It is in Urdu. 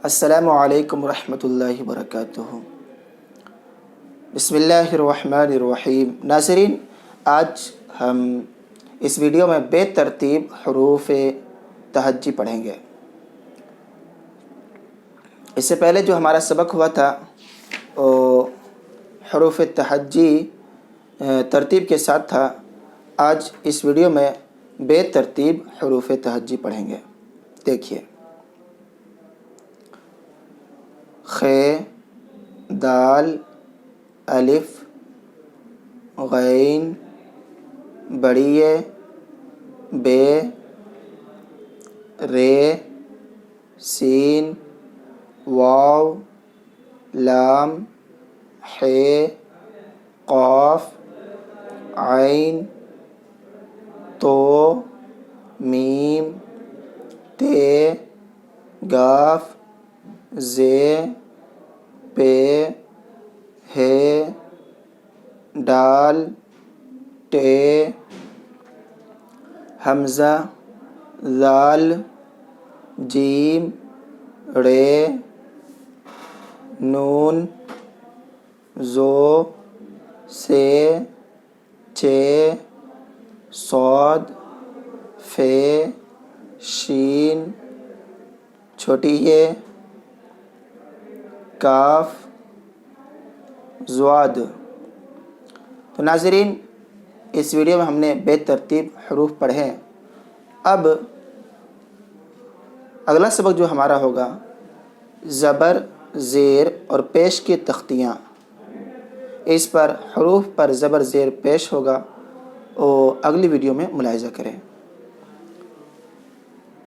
السلام علیکم ورحمۃ اللہ وبرکاتہ۔ بسم اللہ الرحمن الرحیم۔ ناظرین، آج ہم اس ویڈیو میں بے ترتیب حروف تہجی پڑھیں گے۔ اس سے پہلے جو ہمارا سبق ہوا تھا وہ حروف تہجی ترتیب کے ساتھ تھا۔ آج اس ویڈیو میں بے ترتیب حروف تہجی پڑھیں گے۔ دیکھیے، خ، دال، الف، غین، بڑی ے، بے، رے، سین، واو، لام، ح، قاف، عین، تو، میم، تے، گاف، زے، پے، ہے، ڈال، ٹے، حمزہ، ذال، جیم، رے، نون، زو، سے، چے، صاد، فے، شین، چھوٹی ے، کاف، ضاد۔ تو ناظرین، اس ویڈیو میں ہم نے بے ترتیب حروف پڑھے۔ اب اگلا سبق جو ہمارا ہوگا، زبر، زیر اور پیش کی تختیاں۔ اس پر حروف پر زبر زیر پیش ہوگا، اور اگلی ویڈیو میں ملاحظہ کریں۔